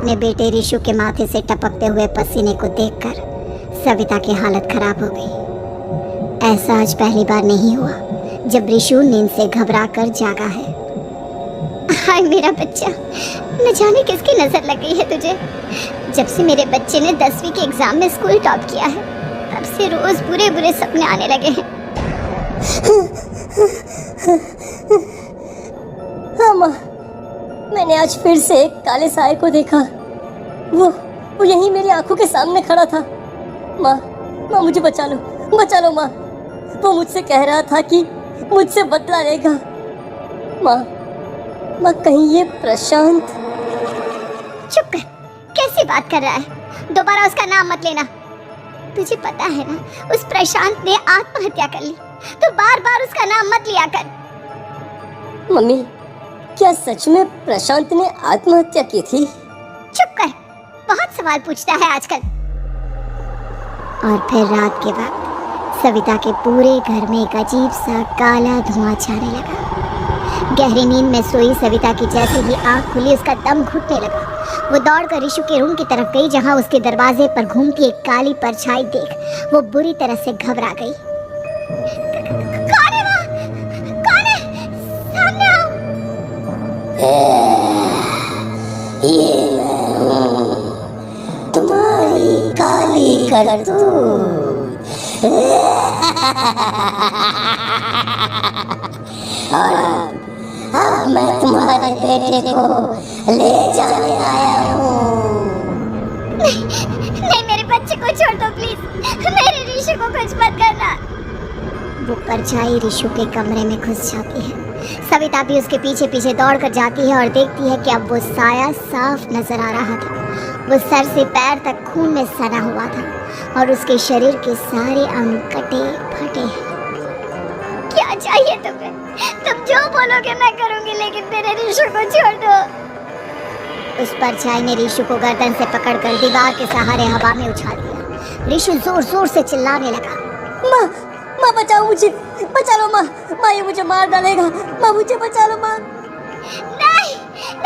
अपने बेटे रिशु के माथे से टपकते हुए पसीने को देखकर सविता की हालत खराब हो गई। ऐसा आज पहली बार नहीं हुआ जब रिशु नींद से घबराकर जागा है। हाय मेरा बच्चा, न जाने किसकी नजर लग गई है तुझे। जब से मेरे बच्चे ने 10वीं के एग्जाम में स्कूल टॉप किया है तब से रोज बुरे बुरे सपने आने लगे हैं। हाँ माँ, मैंने आज फिर से एक काले साए को देखा। वो यहीं मेरी आंखों के सामने खड़ा था। माँ मुझे बचा लो माँ। वो मुझसे कह रहा था कि मुझसे बदला लेगा। माँ कहीं ये प्रशांत। चुप कर, कैसी बात कर रहा है? दोबारा उसका नाम मत लेना। तुझे पता है ना, उस प्रशांत ने आत्महत्या कर ली, तो बार बार उसका नाम मत लिया कर। मम्मी, क्या सच में प्रशांत ने आत्महत्या की थी? चुप कर, बहुत सवाल पूछता है आजकल। और फिर रात के वक्त सविता के पूरे घर में एक अजीब सा काला धुआं छाने लगा। गहरी नींद में सोई सविता की जैसे ही आंख खुली उसका दम घुटने लगा। वो दौड़कर रिशु के रूम की तरफ गई जहां उसके दरवाजे पर घूमती एक काली परछाई देख वो बुरी तरह से घबरा गई। कौन है वहाँ? कौन है? सामने आओ। ये मैं हूँ, तुम्हारी काली करतूत। और अब मैं तुम्हारे बेटे को ले जाने आया हूँ। नहीं, मेरे बच्चे को छोड़ दो प्लीज। मेरे रिशु को कुछ मत करना। वो परछाई रिशु के कमरे में घुस जाती है। सविता भी उसके पीछे पीछे दौड़कर जाती है और देखती है कि अब वो साया साफ नजर आ रहा था। वो सर से पैर तक खून में सना हुआ था और उसके शरीर के सारे अंग कटे फटे हैं। क्या चाहिए तुम्हें? तुम जो बोलोगे मैं करूंगी, लेकिन मेरे रिशु को छोड़ दो। उस परछाई ने रिशु को गर्दन से पकड़कर दीवार के सहारे हवा में उछाल दिया। रिशु जोर जोर से चिल्लाने लगा। माँ बचाओ मुझे, बचा लो माँ ये मुझे मार डालेगा। माँ मुझे बचा लो माँ। नहीं,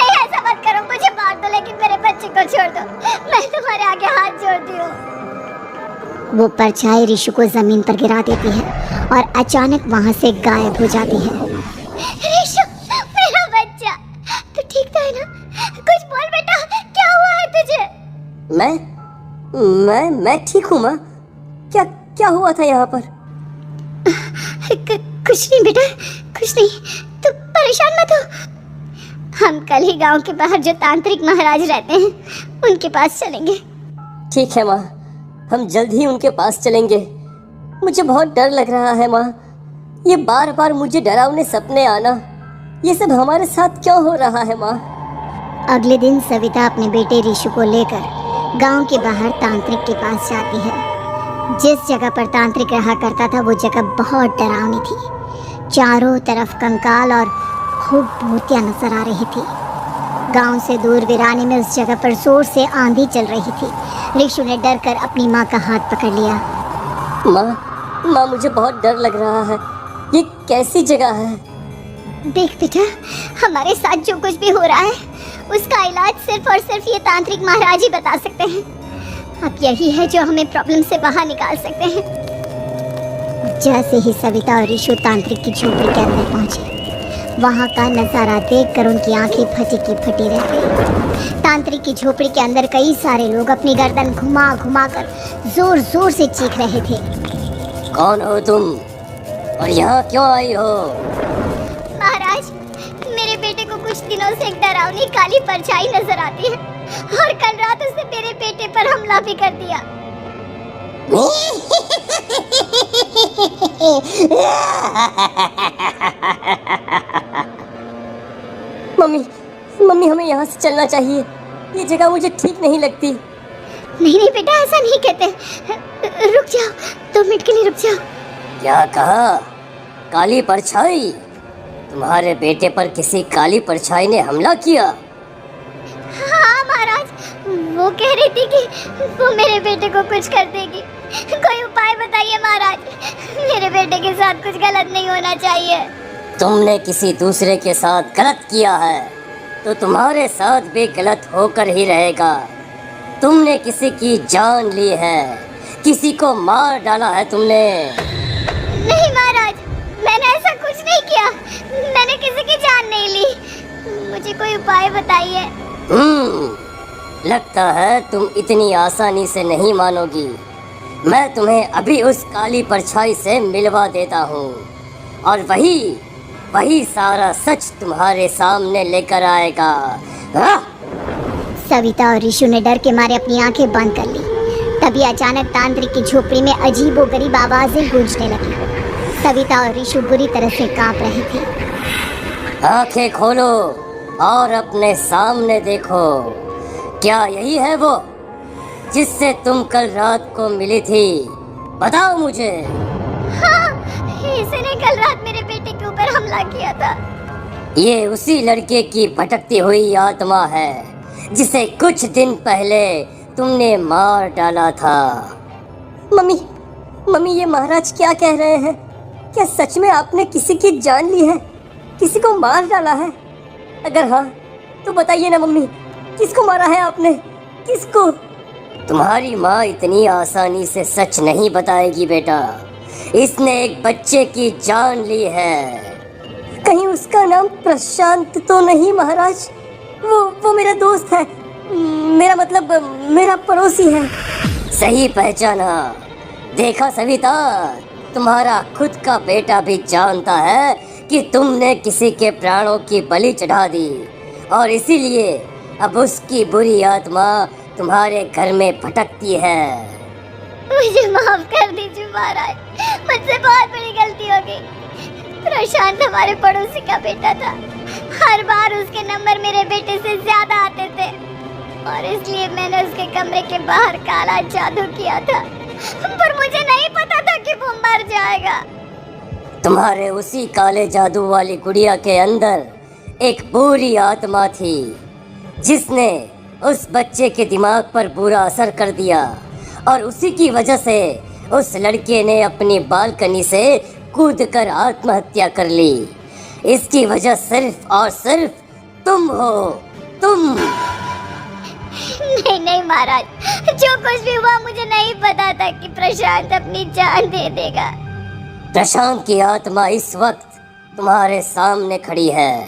ऐसा मत करो। मुझे मार दो लेकिन मेरे बच्चे को छोड़ दो। मैं तुम्हारे आगे हाथ जोड़ती हूँ। वो परछाई रिशु को जमीन पर गिरा देती है और अचानक वहाँ से गायब हो जाती है। रिशु, मेरा बच्चा, तू ठीक तो है ना? कुछ बोल बेटा, क्या हुआ है तुझे? मैं ठीक हूँ माँ। क्या हुआ था यहाँ पर? कुछ नहीं बेटा, कुछ नहीं। तू परेशान मत हो। हम कल ही गांव के बाहर जो तांत्रिक महाराज रहते हैं उनके पास चलेंगे। ठीक है माँ, हम जल्द ही उनके पास चलेंगे। मुझे बहुत डर लग रहा है माँ। ये बार बार मुझे डरावने सपने आना, ये सब हमारे साथ क्यों हो रहा है माँ? अगले दिन सविता अपने बेटे रिशु को लेकर गांव के बाहर तांत्रिक के पास जाती है। जिस जगह पर तांत्रिक रहा करता था वो जगह बहुत डरावनी थी। चारों तरफ कंकाल और खूब भूतियाँ नजर आ रही थी। गांव से दूर वीराने में उस जगह पर जोर से आंधी चल रही थी। रिशु ने डर कर अपनी माँ का हाथ पकड़ लिया। माँ मुझे बहुत डर लग रहा है। ये कैसी जगह है? देख बेटा, हमारे साथ जो कुछ भी हो रहा है उसका इलाज सिर्फ और सिर्फ ये तांत्रिक महाराज ही बता सकते हैं। अब यही है जो हमें प्रॉब्लम से बाहर निकाल सकते हैं। जैसे ही सविता और रिशु तांत्रिक की झोपड़ी के अंदर पहुंचे, वहां का नजारा देखकर उनकी आंखें फटी की फटी रह गई। तांत्रिक की झोपड़ी के अंदर कई सारे लोग अपनी गर्दन घुमा घुमा कर जोर जोर से चीख रहे थे। कौन हो तुम और यहाँ क्यों आई हो? महाराज, मेरे बेटे को कुछ दिनों से एक डरावनी काली परछाई नजर आती है और कल रात उसने मेरे बेटे पर हमला भी कर दिया। मम्मी हमें यहाँ से चलना चाहिए। ये जगह मुझे ठीक नहीं लगती। नहीं बेटा, ऐसा नहीं कहते। रुक जाओ, 2 मिनट के लिए रुक जाओ। क्या कहा? काली परछाई? तुम्हारे बेटे पर किसी काली परछाई ने हमला किया? हाँ महाराज, वो कह रही थी कि वो मेरे बेटे को कुछ कर देगी। कोई उपाय बताइए महाराज, मेरे बेटे के साथ कुछ गलत नहीं होना चाहिए। तुमने किसी दूसरे के साथ गलत किया है। तो तुम्हारे साथ भी गलत होकर ही रहेगा। तुमने किसी की जान ली है, किसी को मार डाला है तुमने। नहीं महाराज, मैंने ऐसा कुछ नहीं किया। मैंने किसी की जान नहीं ली। मुझे कोई उपाय बताइए। लगता है तुम इतनी आसानी से नहीं मानोगी। मैं तुम्हें अभी उस काली परछाई से मिलवा देता हूँ और वही सारा सच तुम्हारे सामने लेकर आएगा। सविता और ऋषु ने डर के मारे अपनी आंखें बंद कर ली। तभी अचानक तांत्रिक की झोपड़ी में अजीबोगरीब आवाजें गूंजने लगी। सविता और ऋषु बुरी तरह से कांप रहे थे। आंखें खोलो और अपने सामने देखो। क्या यही है वो जिससे तुम कल रात को मिली थी? बताओ मुझे। हाँ, इसने कल रात मेरे बेटे के ऊपर हमला किया था। ये उसी लड़के की भटकती हुई आत्मा है जिसे कुछ दिन पहले तुमने मार डाला था। मम्मी ये महाराज क्या कह रहे हैं? क्या सच में आपने किसी की जान ली है, किसी को मार डाला है? अगर हाँ तो बताइए ना मम्मी, किसको मारा है आपने, किसको? तुम्हारी माँ इतनी आसानी से सच नहीं बताएगी बेटा। इसने एक बच्चे की जान ली है। कहीं उसका नाम प्रशांत तो नहीं महाराज? वो मेरा दोस्त है, मेरा मतलब मेरा पड़ोसी है। सही पहचाना। देखा सविता, तुम्हारा खुद का बेटा भी जानता है कि तुमने किसी के प्राणों की बलि चढ़ा दी और इसीलिए अब उसकी बुरी आत्मा तुम्हारे घर में भटकती है। मुझे माफ कर दीजिए महाराज, मुझसे बहुत बड़ी गलती हो गई। प्रशांत हमारे पड़ोसी का बेटा था। हर बार उसके नंबर मेरे बेटे से ज्यादा आते थे और इसलिए मैंने उसके कमरे के बाहर काला जादू किया था, पर मुझे नहीं पता था कि वो मर जाएगा। तुम्हारे उसी काले जादू वाली गुड़िया के अंदर एक बुरी आत्मा थी जिसने उस बच्चे के दिमाग पर बुरा असर कर दिया और उसी की वजह से उस लड़के ने अपनी बालकनी से कूदकर आत्महत्या कर ली। इसकी वजह सिर्फ और सिर्फ तुम हो, तुम। नहीं महाराज, जो कुछ भी हुआ मुझे नहीं पता था कि प्रशांत अपनी जान दे देगा। प्रशांत की आत्मा इस वक्त तुम्हारे सामने खड़ी है,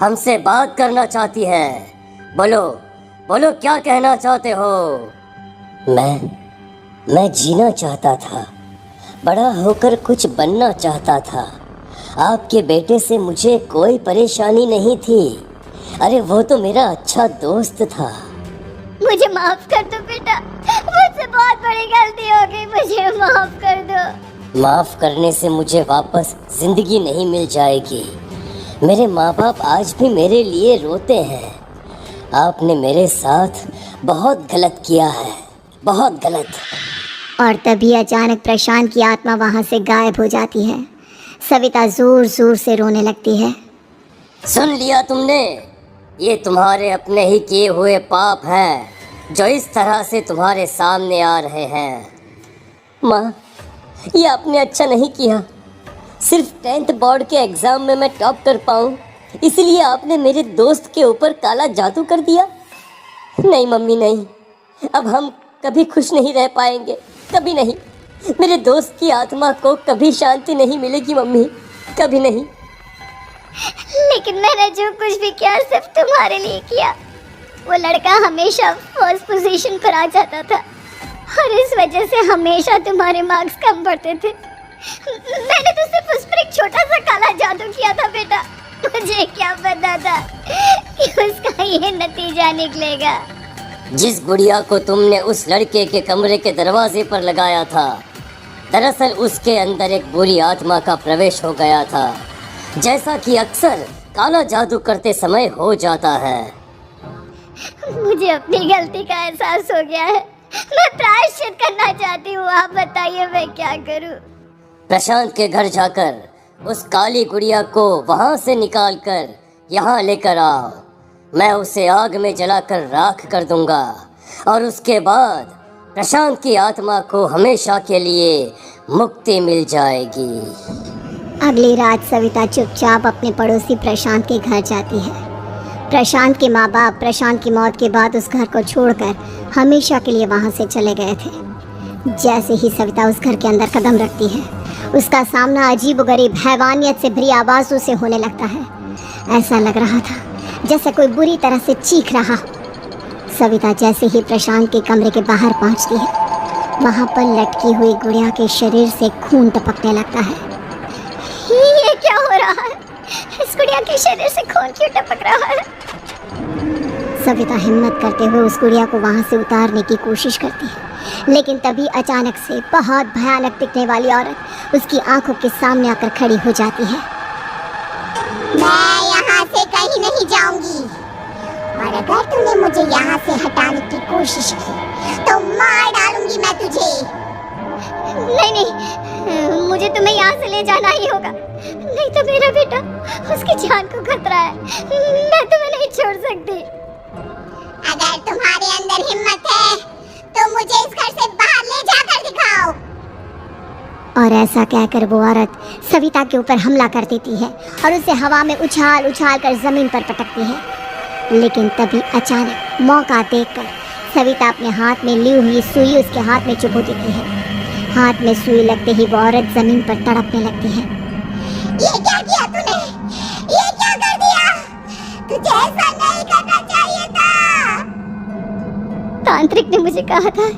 हमसे बात करना चाहती है। बोलो क्या कहना चाहते हो? मैं जीना चाहता था, बड़ा होकर कुछ बनना चाहता था। आपके बेटे से मुझे कोई परेशानी नहीं थी। अरे वो तो मेरा अच्छा दोस्त था। मुझे माफ कर दो बेटा, मुझसे बहुत बड़ी गलती हो गई, मुझे माफ कर दो। माफ करने से मुझे वापस जिंदगी नहीं मिल जाएगी। मेरे माँ बाप आज भी मेरे लिए रोते हैं। आपने मेरे साथ बहुत गलत किया है, बहुत गलत। और तभी अचानक प्रशांत की आत्मा वहां से गायब हो जाती है। सविता जोर जोर से रोने लगती है। सुन लिया तुमने? ये तुम्हारे अपने ही किए हुए पाप हैं जो इस तरह से तुम्हारे सामने आ रहे हैं। माँ, ये आपने अच्छा नहीं किया। सिर्फ 10th बोर्ड के एग्जाम में मैं टॉप कर पाऊँ इसलिए आपने मेरे दोस्त के ऊपर काला जादू कर दिया। नहीं मम्मी नहीं, अब हम कभी खुश नहीं रह पाएंगे, कभी नहीं। मेरे दोस्त की आत्मा को कभी शांति नहीं मिलेगी मम्मी, कभी नहीं। लेकिन मैंने जो कुछ भी किया सिर्फ तुम्हारे लिए किया। वो लड़का हमेशा फर्स्ट पोजीशन पर आ जाता था और इस वजह से हमेशा तुम्हारे मार्क्स कम पड़ते थे। मैंने तो सिर्फ उस पर एक छोटा सा काला जादू किया था बेटा। मुझे क्या पता था कि उसका ये नतीजा निकलेगा। जिस गुड़िया को तुमने उस लड़के के कमरे के दरवाजे पर लगाया था, दरअसल उसके अंदर एक बुरी आत्मा का प्रवेश हो गया था, जैसा कि अक्सर काला जादू करते समय हो जाता है। मुझे अपनी गलती का एहसास हो गया है। मैं प्रायश्चित करना चाहती हूँ, आप बताइए मैं क्या करूँ? प्रशांत के घर जाकर उस काली गुड़िया को वहाँ से निकालकर यहाँ लेकर आओ। मैं उसे आग में जलाकर राख कर दूंगा और उसके बाद प्रशांत की आत्मा को हमेशा के लिए मुक्ति मिल जाएगी। अगली रात सविता चुपचाप अपने पड़ोसी प्रशांत के घर जाती है। प्रशांत के माँ बाप प्रशांत की मौत के बाद उस घर को छोड़कर हमेशा के लिए वहाँ से चले गए थे। जैसे ही सविता उस घर के अंदर कदम रखती है, उसका सामना अजीबोगरीब हैवानियत से भरी आवाज़ों से होने लगता है। ऐसा लग रहा था जैसे कोई बुरी तरह से चीख रहा। सविता जैसे ही प्रशांत के कमरे के बाहर पहुंचती है, वहाँ पर लटकी हुई गुड़िया के शरीर से खून टपकने लगता है। ये क्या हो रहा है? इस गुड़िया के शरीर से खून क्यों टपक रहा है? सविता हिम्मत करते हुए उस गुड़िया को वहाँ से उतारने की कोशिश करती है, लेकिन तभी अचानक से बहुत भयानक दिखने वाली औरत उसकी आंखों के सामने आकर खड़ी हो जाती है। मैं यहाँ से कहीं नहीं जाऊंगी, और अगर तूने मुझे यहाँ से हटाने की कोशिश की तो मार डालूंगी मैं तुझे। नहीं, मुझे तुम्हें यहाँ से ले जाना ही होगा, नहीं तो मेरा बेटा, उसकी जान को खतरा है। मैं तुम्हें नहीं छोड़ सकती। अगर तुम्हारे अंदर हिम्मत है तो मुझे इस घर से बाहर ले जाकर दिखाओ। और ऐसा कहकर वो औरत सविता के ऊपर हमला कर देती है और उसे हवा में उछाल उछाल कर जमीन पर पटकती है। लेकिन तभी अचानक मौका देखकर सविता अपने हाथ में ली हुई सुई उसके हाथ में चुभो देती है। हाथ में सुई लगते ही वो औरत जमीन पर तड़पने लगती है। ये क्या किया तूने? ये क्या कर दिया? तुझे ऐसा नहीं करना चाहिए था। तांत्रिक ने मुझे कहा था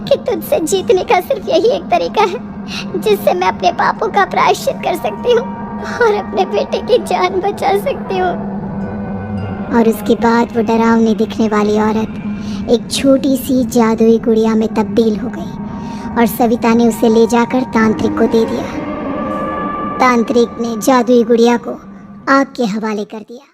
कि तुझसे जीतने का सिर्फ यही एक तरीका है जिससे मैं अपने पापों का प्रायश्चित कर सकती हूँ और अपने बेटे की जान बचा सकती हूँ। और उसके बाद वो डरावनी दिखने वाली औरत एक छोटी सी जादुई गुड़िया में तब्दील हो गई और सविता ने उसे ले जाकर तांत्रिक को दे दिया। तांत्रिक ने जादुई गुड़िया को आग के हवाले कर दिया।